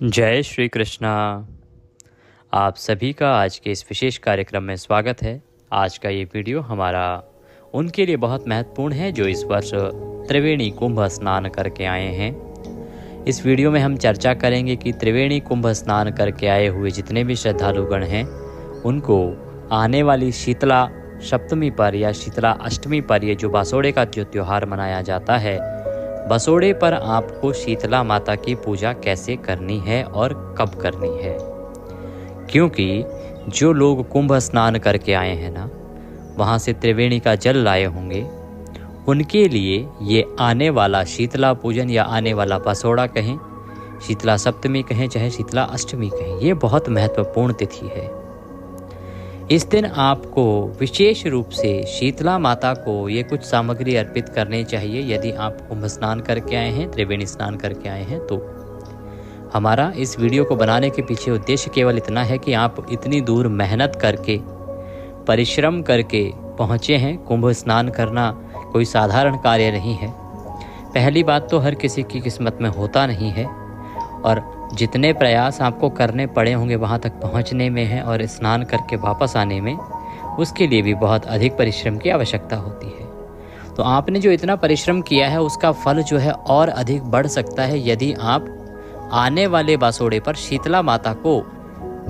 जय श्री कृष्णा। आप सभी का आज के इस विशेष कार्यक्रम में स्वागत है। आज का ये वीडियो हमारा उनके लिए बहुत महत्वपूर्ण है जो इस वर्ष त्रिवेणी कुंभ स्नान करके आए हैं। इस वीडियो में हम चर्चा करेंगे कि त्रिवेणी कुंभ स्नान करके आए हुए जितने भी श्रद्धालुगण हैं उनको आने वाली शीतला सप्तमी पर या शीतला अष्टमी पर ये जो बासोड़े का जो त्यौहार मनाया जाता है, बसोड़े पर आपको शीतला माता की पूजा कैसे करनी है और कब करनी है। क्योंकि जो लोग कुंभ स्नान करके आए हैं ना, वहाँ से त्रिवेणी का जल लाए होंगे, उनके लिए ये आने वाला शीतला पूजन या आने वाला बसोड़ा कहें, शीतला सप्तमी कहें, चाहे शीतला अष्टमी कहें, ये बहुत महत्वपूर्ण तिथि है। इस दिन आपको विशेष रूप से शीतला माता को ये कुछ सामग्री अर्पित करनी चाहिए। यदि आप कुंभ स्नान करके आए हैं, त्रिवेणी स्नान करके आए हैं, तो हमारा इस वीडियो को बनाने के पीछे उद्देश्य केवल इतना है कि आप इतनी दूर मेहनत करके, परिश्रम करके पहुँचे हैं। कुंभ स्नान करना कोई साधारण कार्य नहीं है। पहली बात तो हर किसी की किस्मत में होता नहीं है, और जितने प्रयास आपको करने पड़े होंगे वहाँ तक पहुँचने में है और स्नान करके वापस आने में, उसके लिए भी बहुत अधिक परिश्रम की आवश्यकता होती है। तो आपने जो इतना परिश्रम किया है उसका फल जो है और अधिक बढ़ सकता है यदि आप आने वाले बासोड़े पर शीतला माता को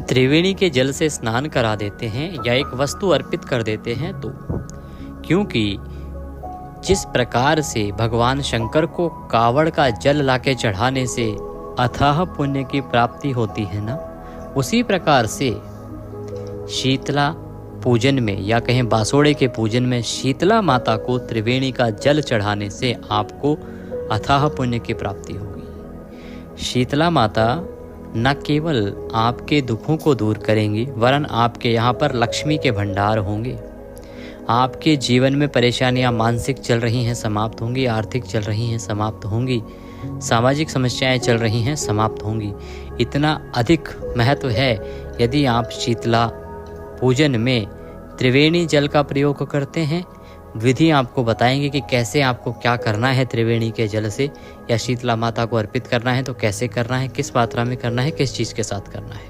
त्रिवेणी के जल से स्नान करा देते हैं या एक वस्तु अर्पित कर देते हैं तो। क्योंकि जिस प्रकार से भगवान शंकर को कावड़ का जल लाके चढ़ाने से अथाह पुण्य की प्राप्ति होती है ना, उसी प्रकार से शीतला पूजन में या कहें बासोड़े के पूजन में शीतला माता को त्रिवेणी का जल चढ़ाने से आपको अथाह पुण्य की प्राप्ति होगी। शीतला माता न केवल आपके दुखों को दूर करेंगी, वरन आपके यहाँ पर लक्ष्मी के भंडार होंगे। आपके जीवन में परेशानियाँ मानसिक चल रही हैं समाप्त होंगी, आर्थिक चल रही हैं समाप्त होंगी, सामाजिक समस्याएं चल रही हैं समाप्त होंगी। इतना अधिक महत्व है यदि आप शीतला पूजन में त्रिवेणी जल का प्रयोग करते हैं। विधि आपको बताएंगे कि कैसे आपको क्या करना है त्रिवेणी के जल से, या शीतला माता को अर्पित करना है तो कैसे करना है, किस मात्रा में करना है, किस चीज़ के साथ करना है।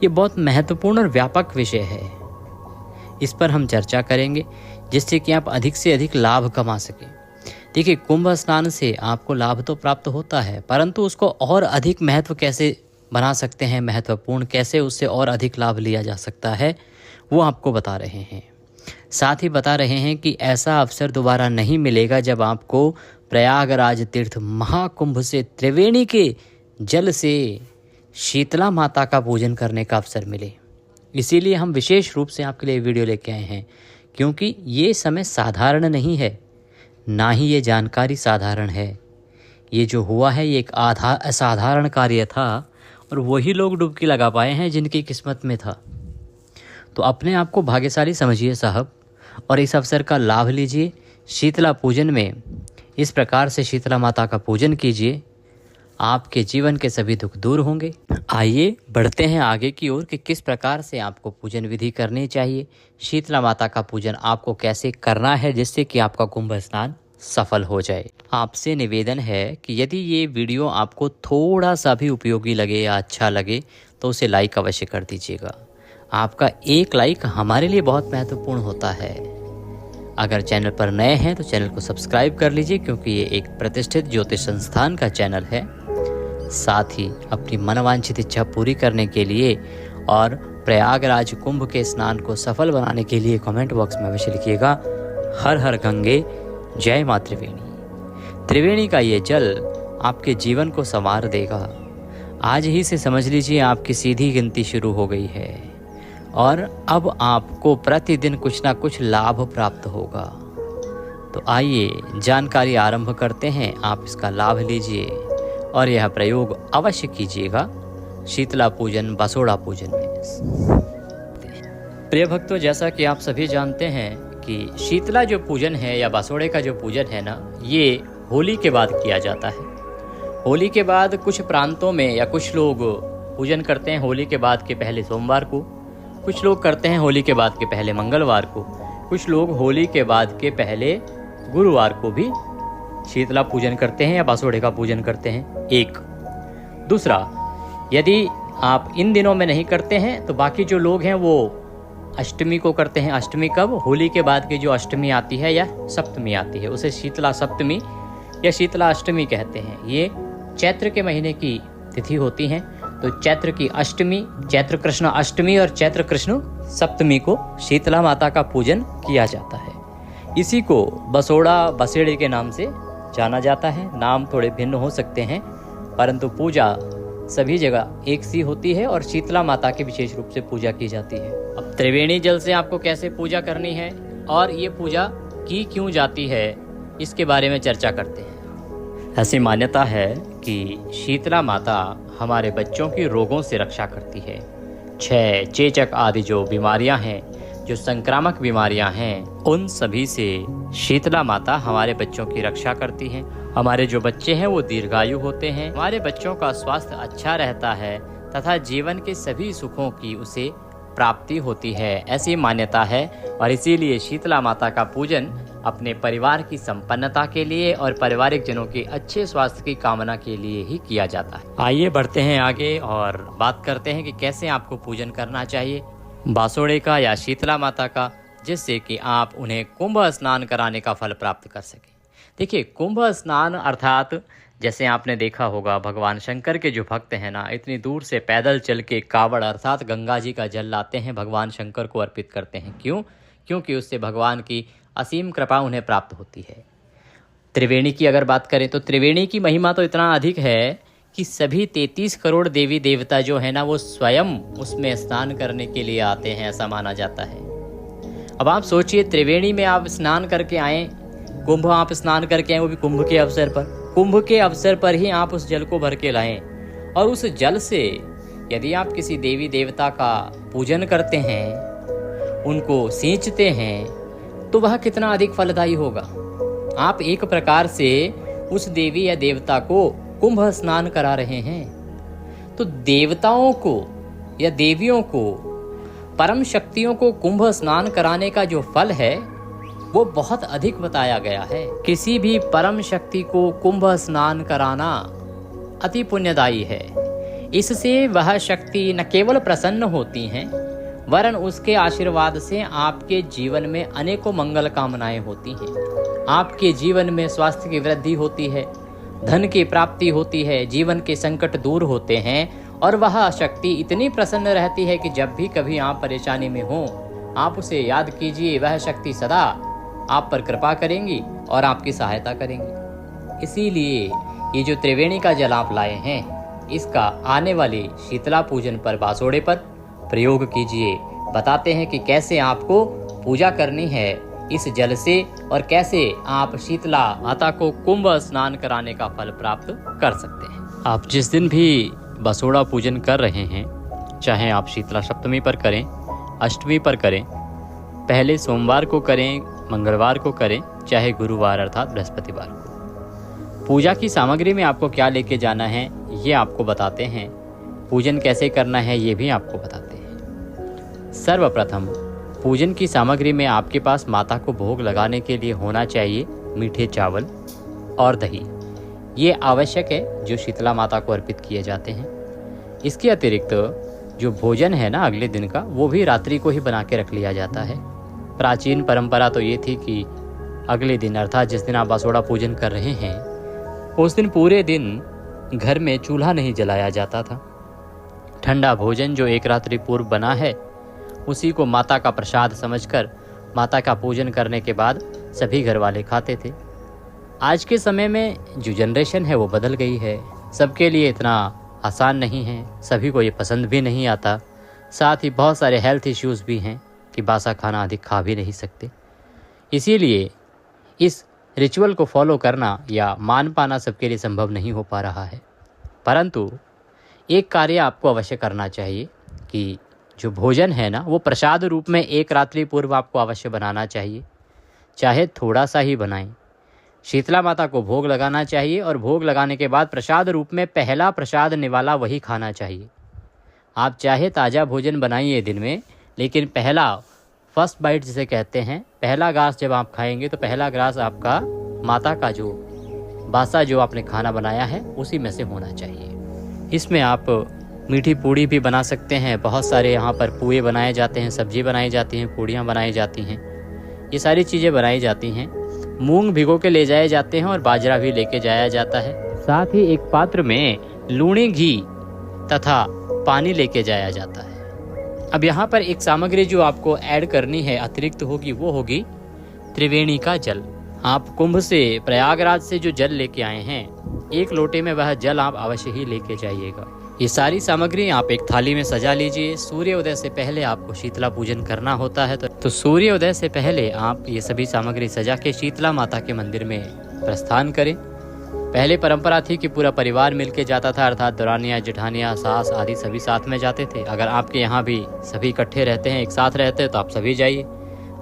ये बहुत महत्वपूर्ण और व्यापक विषय है। इस पर हम चर्चा करेंगे जिससे कि आप अधिक से अधिक लाभ कमा सकें। देखिए, कुंभ स्नान से आपको लाभ तो प्राप्त होता है, परंतु उसको और अधिक महत्व कैसे बना सकते हैं, महत्वपूर्ण कैसे उससे और अधिक लाभ लिया जा सकता है, वो आपको बता रहे हैं। साथ ही बता रहे हैं कि ऐसा अवसर दोबारा नहीं मिलेगा जब आपको प्रयागराज तीर्थ महाकुंभ से त्रिवेणी के जल से शीतला माता का पूजन करने का अवसर मिले। इसीलिए हम विशेष रूप से आपके लिए वीडियो लेके आए हैं, क्योंकि ये समय साधारण नहीं है, ना ही ये जानकारी साधारण है। ये जो हुआ है ये एक असाधारण कार्य था, और वही लोग डुबकी लगा पाए हैं जिनकी किस्मत में था। तो अपने आप को भाग्यशाली समझिए साहब, और इस अवसर का लाभ लीजिए। शीतला पूजन में इस प्रकार से शीतला माता का पूजन कीजिए, आपके जीवन के सभी दुख दूर होंगे। आइए बढ़ते हैं आगे की ओर कि किस प्रकार से आपको पूजन विधि करनी चाहिए, शीतला माता का पूजन आपको कैसे करना है जिससे कि आपका कुंभ स्नान सफल हो जाए। आपसे निवेदन है कि यदि ये वीडियो आपको थोड़ा सा भी उपयोगी लगे या अच्छा लगे तो उसे लाइक अवश्य कर दीजिएगा। आपका एक लाइक हमारे लिए बहुत महत्वपूर्ण होता है। अगर चैनल पर नए हैं तो चैनल को सब्सक्राइब कर लीजिए, क्योंकि ये एक प्रतिष्ठित ज्योतिष संस्थान का चैनल है। साथ ही अपनी मनवांछित इच्छा पूरी करने के लिए और प्रयागराज कुंभ के स्नान को सफल बनाने के लिए कमेंट बॉक्स में अवश्य लिखिएगा, हर हर गंगे जय माँ त्रिवेणी। त्रिवेणी का ये जल आपके जीवन को संवार देगा। आज ही से समझ लीजिए आपकी सीधी गिनती शुरू हो गई है, और अब आपको प्रतिदिन कुछ ना कुछ लाभ प्राप्त होगा। तो आइए जानकारी आरंभ करते हैं। आप इसका लाभ लीजिए और यह प्रयोग अवश्य कीजिएगा शीतला पूजन बसोड़ा पूजन में। प्रिय भक्तों, जैसा कि आप सभी जानते हैं कि शीतला जो पूजन है या बसोड़े का जो पूजन है ना, ये होली के बाद किया जाता है। होली के बाद कुछ प्रांतों में या कुछ लोग पूजन करते हैं होली के बाद के पहले सोमवार को, कुछ लोग करते हैं होली के बाद के पहले मंगलवार को, कुछ लोग होली के बाद के पहले गुरुवार को भी शीतला पूजन करते हैं या बासोड़े का पूजन करते हैं। एक दूसरा, यदि आप इन दिनों में नहीं करते हैं तो बाकी जो लोग हैं वो अष्टमी को करते हैं। अष्टमी कब? होली के बाद की जो अष्टमी आती है या सप्तमी आती है, उसे शीतला सप्तमी या शीतला अष्टमी कहते हैं। ये चैत्र के महीने की तिथि होती हैं। तो चैत्र की अष्टमी, चैत्र कृष्ण अष्टमी और चैत्र कृष्ण सप्तमी को शीतला माता का पूजन किया जाता है। इसी को बसोड़ा बसेड़े के नाम से जाना जाता है। नाम थोड़े भिन्न हो सकते हैं परंतु पूजा सभी जगह एक सी होती है और शीतला माता की विशेष रूप से पूजा की जाती है। अब त्रिवेणी जल से आपको कैसे पूजा करनी है और ये पूजा की क्यों जाती है, इसके बारे में चर्चा करते हैं। ऐसी मान्यता है कि शीतला माता हमारे बच्चों की रोगों से रक्षा करती है। क्षय, चेचक आदि जो बीमारियां हैं, जो संक्रामक बीमारियां हैं, उन सभी से शीतला माता हमारे बच्चों की रक्षा करती हैं। हमारे जो बच्चे हैं वो दीर्घायु होते हैं, हमारे बच्चों का स्वास्थ्य अच्छा रहता है तथा जीवन के सभी सुखों की उसे प्राप्ति होती है, ऐसी मान्यता है। और इसीलिए शीतला माता का पूजन अपने परिवार की संपन्नता के लिए और पारिवारिक जनों के अच्छे स्वास्थ्य की कामना के लिए ही किया जाता है। आइए बढ़ते हैं आगे और बात करते हैं कि कैसे आपको पूजन करना चाहिए बासोड़े का या शीतला माता का, जिससे कि आप उन्हें कुंभ स्नान कराने का फल प्राप्त कर सकें। देखिए, कुंभ स्नान अर्थात जैसे आपने देखा होगा भगवान शंकर के जो भक्त हैं ना, इतनी दूर से पैदल चल के कावड़ अर्थात गंगा जी का जल लाते हैं, भगवान शंकर को अर्पित करते हैं। क्यों? क्योंकि उससे भगवान की असीम कृपा उन्हें प्राप्त होती है। त्रिवेणी की अगर बात करें तो त्रिवेणी की महिमा तो इतना अधिक है कि सभी 33 करोड़ देवी देवता जो है ना, वो स्वयं उसमें स्नान करने के लिए आते हैं, ऐसा माना जाता है। अब आप सोचिए, त्रिवेणी में आप स्नान करके आए, कुंभ आप स्नान करके आए, वो भी कुंभ के अवसर पर। कुंभ के अवसर पर ही आप उस जल को भर के लाएं और उस जल से यदि आप किसी देवी देवता का पूजन करते हैं, उनको सींचते हैं, तो वह कितना अधिक फलदायी होगा। आप एक प्रकार से उस देवी या देवता को कुंभ स्नान करा रहे हैं। तो देवताओं को या देवियों को, परम शक्तियों को कुंभ स्नान कराने का जो फल है वो बहुत अधिक बताया गया है। किसी भी परम शक्ति को कुंभ स्नान कराना अति पुण्यदायी है। इससे वह शक्ति न केवल प्रसन्न होती हैं, वरन उसके आशीर्वाद से आपके जीवन में अनेकों मंगल कामनाएं होती हैं। आपके जीवन में स्वास्थ्य की वृद्धि होती है, धन की प्राप्ति होती है, जीवन के संकट दूर होते हैं और वह शक्ति इतनी प्रसन्न रहती है कि जब भी कभी आप परेशानी में हो, आप उसे याद कीजिए, वह शक्ति सदा आप पर कृपा करेंगी और आपकी सहायता करेंगी। इसीलिए ये जो त्रिवेणी का जल आप लाए हैं, इसका आने वाले शीतला पूजन पर, बासोड़े पर प्रयोग कीजिए। बताते हैं कि कैसे आपको पूजा करनी है इस जल से और कैसे आप शीतला माता को कुंभ स्नान कराने का फल प्राप्त कर सकते हैं। आप जिस दिन भी बसोड़ा पूजन कर रहे हैं, चाहे आप शीतला सप्तमी पर करें, अष्टमी पर करें, पहले सोमवार को करें, मंगलवार को करें, चाहे गुरुवार अर्थात बृहस्पतिवार को। पूजा की सामग्री में आपको क्या लेके जाना है ये आपको बताते हैं, पूजन कैसे करना है ये भी आपको बताते हैं। सर्वप्रथम पूजन की सामग्री में आपके पास माता को भोग लगाने के लिए होना चाहिए मीठे चावल और दही। ये आवश्यक है जो शीतला माता को अर्पित किए जाते हैं। इसके अतिरिक्त जो भोजन है ना अगले दिन का, वो भी रात्रि को ही बना के रख लिया जाता है। प्राचीन परंपरा तो ये थी कि अगले दिन अर्थात जिस दिन आप बासोड़ा पूजन कर रहे हैं, उस दिन पूरे दिन घर में चूल्हा नहीं जलाया जाता था। ठंडा भोजन जो एक रात्रि पूर्व बना है, उसी को माता का प्रसाद समझकर माता का पूजन करने के बाद सभी घर वाले खाते थे। आज के समय में जो जनरेशन है वो बदल गई है, सबके लिए इतना आसान नहीं है, सभी को ये पसंद भी नहीं आता। साथ ही बहुत सारे हेल्थ इश्यूज़ भी हैं कि बासा खाना अधिक खा भी नहीं सकते। इसीलिए इस रिचुअल को फॉलो करना या मान पाना सबके लिए संभव नहीं हो पा रहा है। परंतु एक कार्य आपको अवश्य करना चाहिए कि जो भोजन है ना, वो प्रसाद रूप में एक रात्रि पूर्व आपको अवश्य बनाना चाहिए, चाहे थोड़ा सा ही बनाएं। शीतला माता को भोग लगाना चाहिए और भोग लगाने के बाद प्रसाद रूप में पहला प्रसाद निवाला वही खाना चाहिए। आप चाहे ताज़ा भोजन बनाइए दिन में, लेकिन पहला फर्स्ट बाइट जिसे कहते हैं, पहला ग्रास जब आप खाएंगे तो पहला ग्रास आपका माता का जो बासा जो आपने खाना बनाया है उसी में से होना चाहिए। इसमें आप मीठी पूड़ी भी बना सकते हैं। बहुत सारे यहाँ पर पुए बनाए जाते हैं, सब्जी बनाई जाती हैं, पूड़ियाँ बनाई जाती हैं, ये सारी चीज़ें बनाई जाती हैं। मूंग भिगो के ले जाए जाते हैं और बाजरा भी लेके जाया जाता है। साथ ही एक पात्र में लूणी घी तथा पानी लेके जाया जाता है। अब यहाँ पर एक सामग्री जो आपको ऐड करनी है अतिरिक्त होगी, वो होगी त्रिवेणी का जल। आप कुंभ से, प्रयागराज से जो जल लेके आए हैं, 1 लोटे में वह जल आप अवश्य ही लेके जाइएगा। ये सारी सामग्री आप एक थाली में सजा लीजिए। सूर्योदय से पहले आपको शीतला पूजन करना होता है, तो सूर्योदय से पहले आप ये सभी सामग्री सजा के शीतला माता के मंदिर में प्रस्थान करें। पहले परंपरा थी कि पूरा परिवार मिलके जाता था, अर्थात दौरानिया, जेठानिया, सास आदि सभी साथ में जाते थे। अगर आपके यहाँ भी सभी इकट्ठे रहते हैं, एक साथ रहते हैं, तो आप सभी जाइए,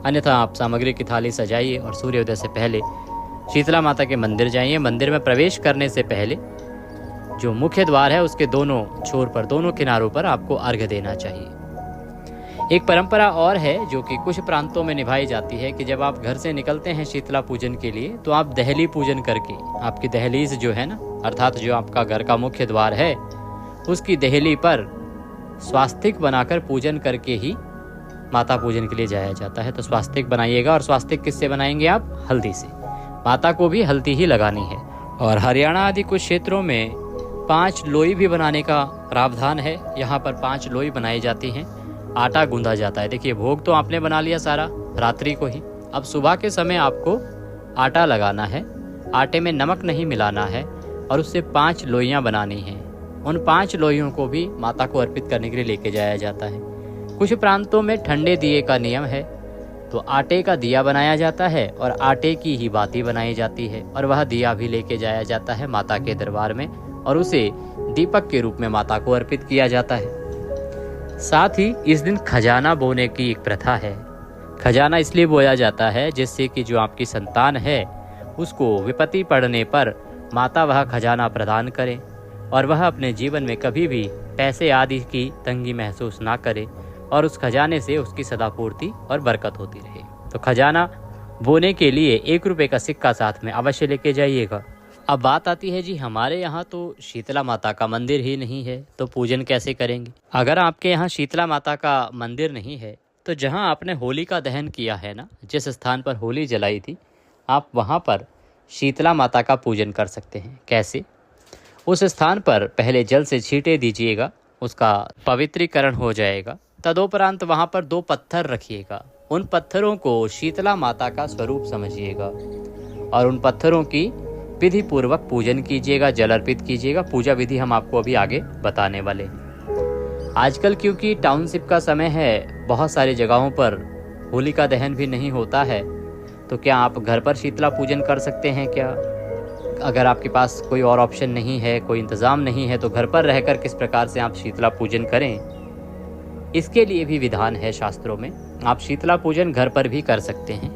अन्यथा आप सामग्री की थाली सजाइए और सूर्योदय से पहले शीतला माता के मंदिर जाइए। मंदिर में प्रवेश करने से पहले जो मुख्य द्वार है उसके दोनों छोर पर, दोनों किनारों पर आपको अर्घ्य देना चाहिए। एक परंपरा और है जो कि कुछ प्रांतों में निभाई जाती है कि जब आप घर से निकलते हैं शीतला पूजन के लिए, तो आप दहली पूजन करके, आपकी दहलीज जो है ना, अर्थात जो आपका घर का मुख्य द्वार है, उसकी दहली पर स्वास्तिक बनाकर पूजन करके ही माता पूजन के लिए जाया जाता है। तो स्वास्तिक बनाइएगा, और स्वास्तिक किससे बनाएंगे आप? हल्दी से। माता को भी हल्दी ही लगानी है। और हरियाणा आदि कुछ क्षेत्रों में 5 लोई भी बनाने का प्रावधान है। यहाँ पर 5 लोई बनाई जाती हैं, आटा गूंदा जाता है। देखिए, भोग तो आपने बना लिया सारा रात्रि को ही, अब सुबह के समय आपको आटा लगाना है, आटे में नमक नहीं मिलाना है, और उससे 5 लोइयाँ बनानी हैं। उन 5 लोइयों को भी माता को अर्पित करने के लिए लेके जाया जाता है। कुछ प्रांतों में ठंडे दिए का नियम है, तो आटे का दिया बनाया जाता है और आटे की ही बाती बनाई जाती है, और वह दिया भी लेके जाया जाता है माता के दरबार में, और उसे दीपक के रूप में माता को अर्पित किया जाता है। साथ ही इस दिन खजाना बोने की एक प्रथा है। खजाना इसलिए बोया जाता है जिससे कि जो आपकी संतान है उसको विपत्ति पड़ने पर माता वह खजाना प्रदान करे, और वह अपने जीवन में कभी भी पैसे आदि की तंगी महसूस ना करे, और उस खजाने से उसकी सदापूर्ति और बरकत होती रहे। तो खजाना बोने के लिए 1 रुपये का सिक्का साथ में अवश्य लेके जाइएगा। अब बात आती है जी, हमारे यहाँ तो शीतला माता का मंदिर ही नहीं है, तो पूजन कैसे करेंगे? अगर आपके यहाँ शीतला माता का मंदिर नहीं है, तो जहाँ आपने होली का दहन किया है ना, जिस स्थान पर होली जलाई थी, आप वहाँ पर शीतला माता का पूजन कर सकते हैं। कैसे? उस स्थान पर पहले जल से छींटे दीजिएगा, उसका पवित्रीकरण हो जाएगा। तदोपरांत वहाँ पर 2 पत्थर रखिएगा। उन पत्थरों को शीतला माता का स्वरूप समझिएगा, और उन पत्थरों की विधि पूर्वक पूजन कीजिएगा, जल अर्पित कीजिएगा। पूजा विधि हम आपको अभी आगे बताने वाले हैं। आजकल क्योंकि टाउनशिप का समय है, बहुत सारी जगहों पर होलिका दहन भी नहीं होता है, तो क्या आप घर पर शीतला पूजन कर सकते हैं क्या? अगर आपके पास कोई और ऑप्शन नहीं है, कोई इंतज़ाम नहीं है, तो घर पर रहकर किस प्रकार से आप शीतला पूजन करें, इसके लिए भी विधान है शास्त्रों में। आप शीतला पूजन घर पर भी कर सकते हैं।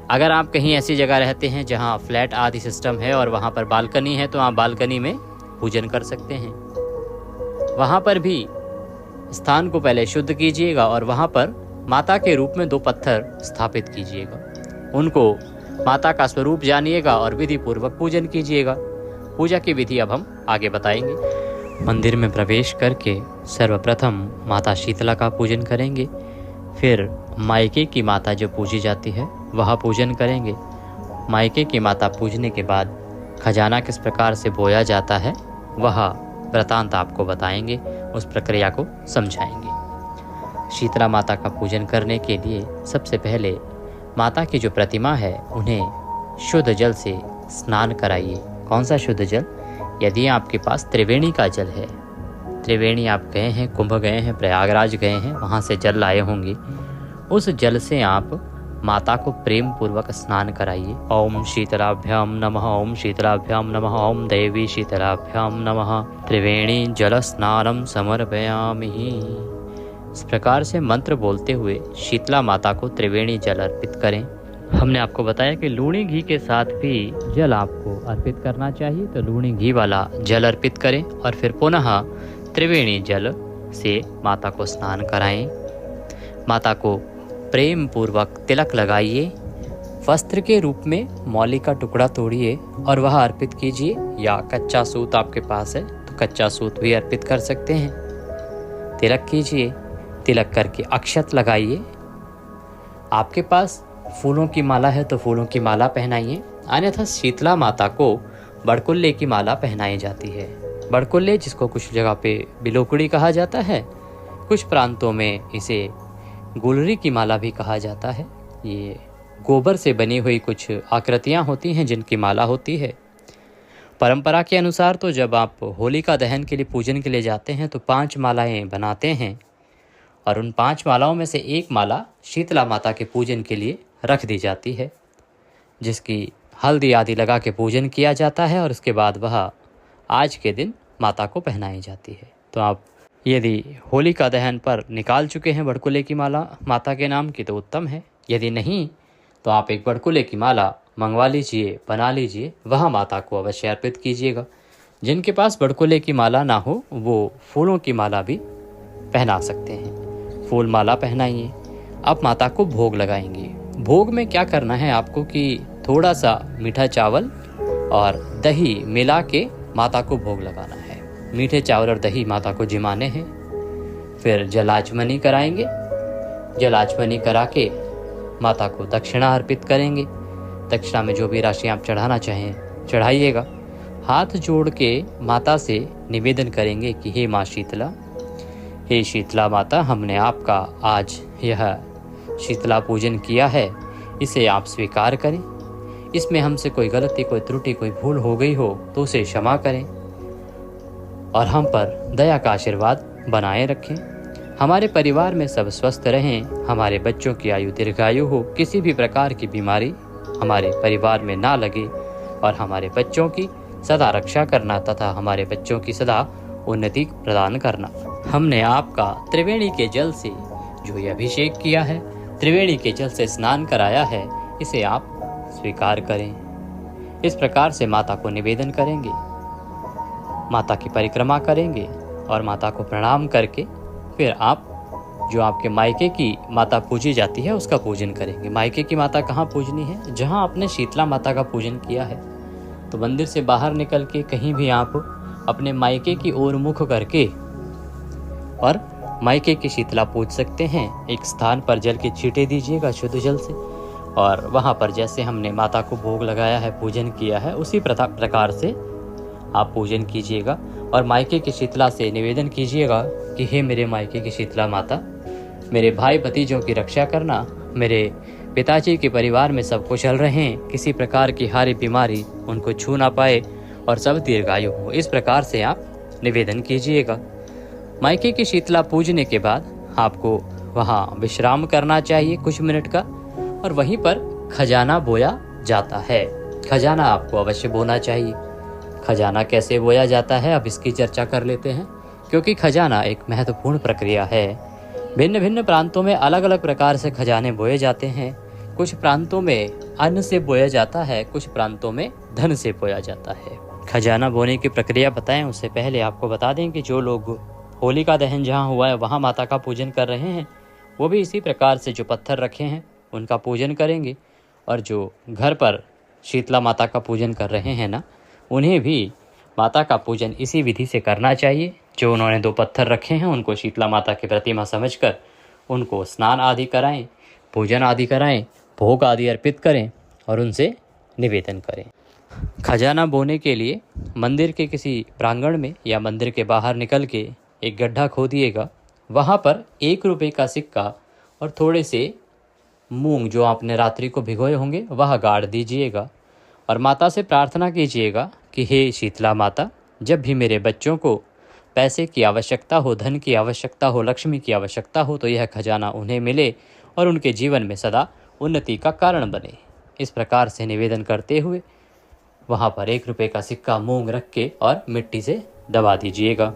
अगर आप कहीं ऐसी जगह रहते हैं जहां फ्लैट आदि सिस्टम है और वहां पर बालकनी है, तो आप बालकनी में पूजन कर सकते हैं। वहां पर भी स्थान को पहले शुद्ध कीजिएगा, और वहां पर माता के रूप में 2 पत्थर स्थापित कीजिएगा। उनको माता का स्वरूप जानिएगा और विधि पूर्वक पूजन कीजिएगा। पूजा की विधि अब हम आगे बताएंगे। मंदिर में प्रवेश करके सर्वप्रथम माता शीतला का पूजन करेंगे, फिर मायके की माता जो पूजी जाती है वह पूजन करेंगे। मायके की माता पूजने के बाद खजाना किस प्रकार से बोया जाता है वह वृतांत आपको बताएंगे, उस प्रक्रिया को समझाएंगे। शीतला माता का पूजन करने के लिए सबसे पहले माता की जो प्रतिमा है उन्हें शुद्ध जल से स्नान कराइए। कौन सा शुद्ध जल? यदि आपके पास त्रिवेणी का जल है, त्रिवेणी आप गए हैं, कुंभ गए हैं, प्रयागराज गए हैं, वहाँ से जल लाए होंगे, उस जल से आप माता को प्रेम पूर्वक स्नान कराइए। ओम शीतलाभ्याम नमः, ओम शीतलाभ्याम नमः, ओम देवी शीतलाभ्याम नमः, त्रिवेणी जल स्नानम समर्पयामि। इस प्रकार से मंत्र बोलते हुए शीतला माता को त्रिवेणी जल अर्पित करें। हमने आपको बताया कि लूणी घी के साथ भी जल आपको अर्पित करना चाहिए, तो लूणी घी वाला जल अर्पित करें और फिर पुनः त्रिवेणी जल से माता को स्नान कराएं। माता को प्रेम पूर्वक तिलक लगाइए, वस्त्र के रूप में मौली का टुकड़ा तोड़िए और वह अर्पित कीजिए, या कच्चा सूत आपके पास है तो कच्चा सूत भी अर्पित कर सकते हैं। तिलक कीजिए, तिलक करके अक्षत लगाइए। आपके पास फूलों की माला है तो फूलों की माला पहनाइए, अन्यथा शीतला माता को बड़कुल्ले की माला पहनाई जाती है। बड़कुल्ले, जिसको कुछ जगह पे बिलोकड़ी कहा जाता है, कुछ प्रांतों में इसे गुलरी की माला भी कहा जाता है। ये गोबर से बनी हुई कुछ आकृतियाँ होती हैं जिनकी माला होती है। परंपरा के अनुसार तो जब आप होलिका दहन के लिए पूजन के लिए जाते हैं तो 5 मालाएं बनाते हैं और उन 5 मालाओं में से एक माला शीतला माता के पूजन के लिए रख दी जाती है, जिसकी हल्दी आदि लगा के पूजन किया जाता है और उसके बाद वह आज के दिन माता को पहनाई जाती है। तो आप यदि होलिका दहन पर निकाल चुके हैं बड़कुले की माला माता के नाम की तो उत्तम है, यदि नहीं तो आप एक बड़कुले की माला मंगवा लीजिए, बना लीजिए, वह माता को अवश्य अर्पित कीजिएगा। जिनके पास बड़कुले की माला ना हो वो फूलों की माला भी पहना सकते हैं। फूल माला पहनाइए। आप माता को भोग लगाएंगे। भोग में क्या करना है आपको कि थोड़ा सा मीठा चावल और दही मिला के माता को भोग लगाना है। मीठे चावल और दही माता को जिमाने हैं। फिर जलाचमनी कराएंगे। जलाचमनी करा के माता को दक्षिणा अर्पित करेंगे। दक्षिणा में जो भी राशि आप चढ़ाना चाहें चढ़ाइएगा। हाथ जोड़ के माता से निवेदन करेंगे कि हे माँ शीतला, हे शीतला माता, हमने आपका आज यह शीतला पूजन किया है, इसे आप स्वीकार करें। इसमें हमसे कोई गलती, कोई त्रुटि, कोई भूल हो गई हो तो उसे क्षमा करें और हम पर दया का आशीर्वाद बनाए रखें। हमारे परिवार में सब स्वस्थ रहें, हमारे बच्चों की आयु दीर्घायु हो, किसी भी प्रकार की बीमारी हमारे परिवार में ना लगे और हमारे बच्चों की सदा रक्षा करना तथा हमारे बच्चों की सदा उन्नति प्रदान करना। हमने आपका त्रिवेणी के जल से जो ये अभिषेक किया है, त्रिवेणी के जल से स्नान कराया है, इसे आप स्वीकार करें। इस प्रकार से माता को निवेदन करेंगे, माता की परिक्रमा करेंगे और माता को प्रणाम करके फिर आप जो आपके मायके की माता पूजी जाती है उसका पूजन करेंगे। मायके की माता कहाँ पूजनी है? जहाँ आपने शीतला माता का पूजन किया है। तो मंदिर से बाहर निकल के कहीं भी आप अपने मायके की ओर मुख करके और मायके की शीतला पूज सकते हैं। एक स्थान पर जल के छींटे दीजिएगा शुद्ध जल से और वहाँ पर जैसे हमने माता को भोग लगाया है, पूजन किया है, उसी प्रकार से आप पूजन कीजिएगा और मायके की शीतला से निवेदन कीजिएगा कि हे मेरे मायके की शीतला माता, मेरे भाई भतीजों की रक्षा करना, मेरे पिताजी के परिवार में सब कुशल रहें, किसी प्रकार की हारी बीमारी उनको छू ना पाए और सब दीर्घायु हो। इस प्रकार से आप निवेदन कीजिएगा। मायके की शीतला पूजने के बाद आपको वहाँ विश्राम करना चाहिए कुछ मिनट का और वहीं पर खजाना बोया जाता है। खजाना आपको अवश्य बोना चाहिए। खजाना कैसे बोया जाता है अब इसकी चर्चा कर लेते हैं, क्योंकि खजाना एक महत्वपूर्ण प्रक्रिया है। भिन्न भिन्न प्रांतों में अलग अलग प्रकार से खजाने बोए जाते हैं। कुछ प्रांतों में अन्न से बोया जाता है, कुछ प्रांतों में धन से बोया जाता है। खजाना बोने की प्रक्रिया बताएं उससे पहले आपको बता दें कि जो लोग होलिका दहन जहाँ हुआ है वहाँ माता का पूजन कर रहे हैं वो भी इसी प्रकार से जो पत्थर रखे हैं उनका पूजन करेंगे और जो घर पर शीतला माता का पूजन कर रहे हैं ना, उन्हें भी माता का पूजन इसी विधि से करना चाहिए। जो उन्होंने 2 पत्थर रखे हैं उनको शीतला माता की प्रतिमा समझकर उनको स्नान आदि कराएं, पूजन आदि कराएं, भोग आदि अर्पित करें और उनसे निवेदन करें। खजाना बोने के लिए मंदिर के किसी प्रांगण में या मंदिर के बाहर निकल के एक गड्ढा खोदिएगा। वहाँ पर 1 रुपये का सिक्का और थोड़े से मूंग जो आपने रात्रि को भिगोए होंगे वह गाड़ दीजिएगा और माता से प्रार्थना कीजिएगा कि हे शीतला माता, जब भी मेरे बच्चों को पैसे की आवश्यकता हो, धन की आवश्यकता हो, लक्ष्मी की आवश्यकता हो तो यह खजाना उन्हें मिले और उनके जीवन में सदा उन्नति का कारण बने। इस प्रकार से निवेदन करते हुए वहाँ पर 1 रुपये का सिक्का मूंग रख के और मिट्टी से दबा दीजिएगा।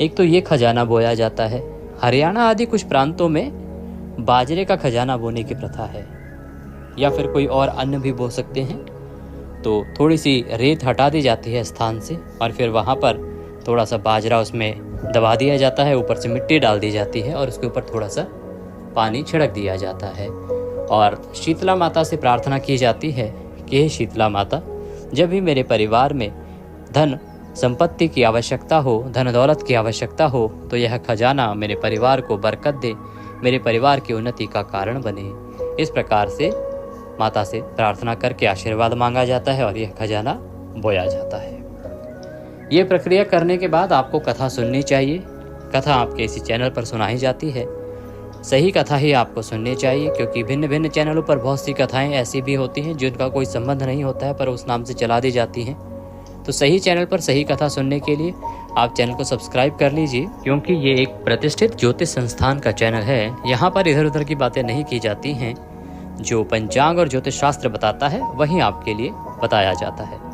एक तो ये खजाना बोया जाता है। हरियाणा आदि कुछ प्रांतों में बाजरे का खजाना बोने की प्रथा है या फिर कोई और अन्न भी बो सकते हैं। तो थोड़ी सी रेत हटा दी जाती है स्थान से और फिर वहाँ पर थोड़ा सा बाजरा उसमें दबा दिया जाता है, ऊपर से मिट्टी डाल दी जाती है और उसके ऊपर थोड़ा सा पानी छिड़क दिया जाता है और शीतला माता से प्रार्थना की जाती है कि हे शीतला माता, जब भी मेरे परिवार में धन संपत्ति की आवश्यकता हो, धन दौलत की आवश्यकता हो, तो यह खजाना मेरे परिवार को बरकत दे, मेरे परिवार की उन्नति का कारण बने। इस प्रकार से माता से प्रार्थना करके आशीर्वाद मांगा जाता है और यह खजाना बोया जाता है। ये प्रक्रिया करने के बाद आपको कथा सुननी चाहिए। कथा आपके इसी चैनल पर सुनाई जाती है। सही कथा ही आपको सुननी चाहिए, क्योंकि भिन्न भिन्न चैनलों पर बहुत सी कथाएं ऐसी भी होती हैं जिनका कोई संबंध नहीं होता है, पर उस नाम से चला दी जाती हैं। तो सही चैनल पर सही कथा सुनने के लिए आप चैनल को सब्सक्राइब कर लीजिए, क्योंकि ये एक प्रतिष्ठित ज्योतिष संस्थान का चैनल है। यहाँ पर इधर उधर की बातें नहीं की जाती हैं। जो पंचांग और ज्योतिष शास्त्र बताता है वही आपके लिए बताया जाता है।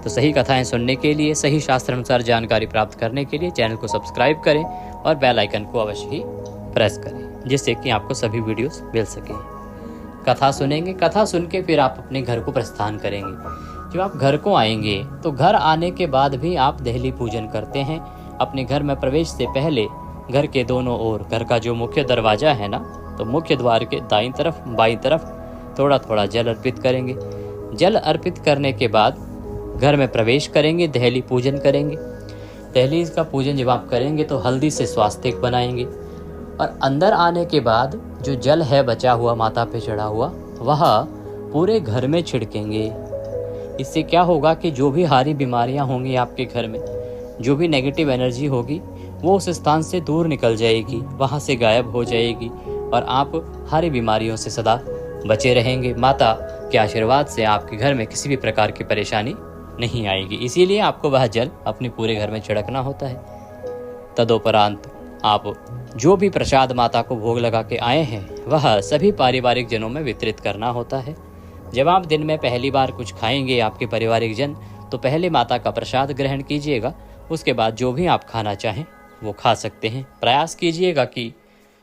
तो सही कथाएं सुनने के लिए, सही शास्त्र अनुसार जानकारी प्राप्त करने के लिए चैनल को सब्सक्राइब करें और बेल आइकन को अवश्य ही प्रेस करें, जिससे कि आपको सभी वीडियोस मिल सकें। कथा सुनेंगे, कथा सुन के फिर आप अपने घर को प्रस्थान करेंगे। जब आप घर को आएंगे तो घर आने के बाद भी आप देहली पूजन करते हैं। अपने घर में प्रवेश से पहले घर के दोनों ओर, घर का जो मुख्य दरवाजा है ना, तो मुख्य द्वार के दाईं तरफ बाईं तरफ थोड़ा थोड़ा जल अर्पित करेंगे। जल अर्पित करने के बाद घर में प्रवेश करेंगे, देहली पूजन करेंगे। देहली का पूजन जब आप करेंगे तो हल्दी से स्वास्तिक बनाएंगे और अंदर आने के बाद जो जल है बचा हुआ माता पे चढ़ा हुआ, वह पूरे घर में छिड़केंगे। इससे क्या होगा कि जो भी हारी बीमारियां होंगी आपके घर में, जो भी नेगेटिव एनर्जी होगी, वो उस स्थान से दूर निकल जाएगी, वहाँ से गायब हो जाएगी और आप हारी बीमारियों से सदा बचे रहेंगे। माता के आशीर्वाद से आपके घर में किसी भी प्रकार की परेशानी नहीं आएगी। इसीलिए आपको वह जल अपने पूरे घर में छिड़कना होता है। तदोपरांत आप जो भी प्रसाद माता को भोग लगा के आए हैं वह सभी पारिवारिक जनों में वितरित करना होता है। जब आप दिन में पहली बार कुछ खाएंगे आपके पारिवारिक जन, तो पहले माता का प्रसाद ग्रहण कीजिएगा। उसके बाद जो भी आप खाना चाहें वो खा सकते हैं। प्रयास कीजिएगा कि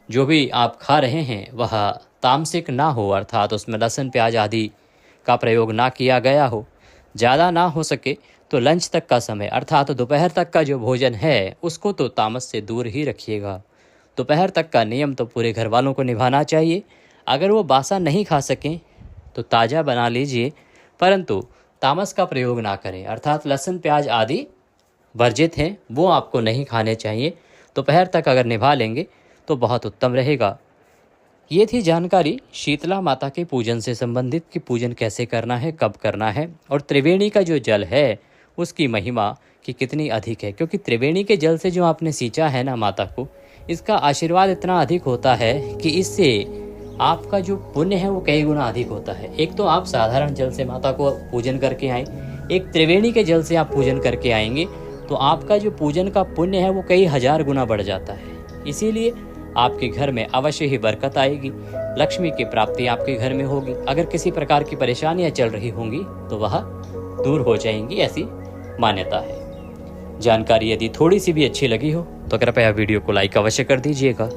जो भी आप खा रहे हैं वह तामसिक ना हो, अर्थात उसमें लहसुन प्याज आदि का प्रयोग ना किया गया हो। ज़्यादा ना हो सके तो लंच तक का समय, अर्थात दोपहर तक का जो भोजन है उसको तो तामस से दूर ही रखिएगा। दोपहर तक का नियम तो पूरे घर वालों को निभाना चाहिए। अगर वो बासा नहीं खा सकें तो ताज़ा बना लीजिए, परंतु तामस का प्रयोग ना करें, अर्थात लहसुन प्याज आदि वर्जित हैं, वो आपको नहीं खाने चाहिए। दोपहर तक अगर निभा लेंगे तो बहुत उत्तम रहेगा। ये थी जानकारी शीतला माता के पूजन से संबंधित कि पूजन कैसे करना है, कब करना है, और त्रिवेणी का जो जल है उसकी महिमा कि कितनी अधिक है। क्योंकि त्रिवेणी के जल से जो आपने सींचा है ना माता को, इसका आशीर्वाद इतना अधिक होता है कि इससे आपका जो पुण्य है वो कई गुना अधिक होता है। एक तो आप साधारण जल से माता को पूजन करके आए, एक त्रिवेणी के जल से आप पूजन करके आएंगे तो आपका जो पूजन का पुण्य है वो कई हजार गुना बढ़ जाता है। इसीलिए आपके घर में अवश्य ही बरकत आएगी, लक्ष्मी की प्राप्ति आपके घर में होगी। अगर किसी प्रकार की परेशानियां चल रही होंगी तो वह दूर हो जाएंगी, ऐसी मान्यता है। जानकारी यदि थोड़ी सी भी अच्छी लगी हो तो कृपया वीडियो को लाइक अवश्य कर दीजिएगा।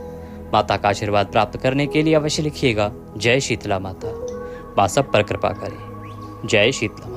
माता का आशीर्वाद प्राप्त करने के लिए अवश्य लिखिएगा जय शीतला माता, मां सब पर कृपा करें। जय शीतला माता।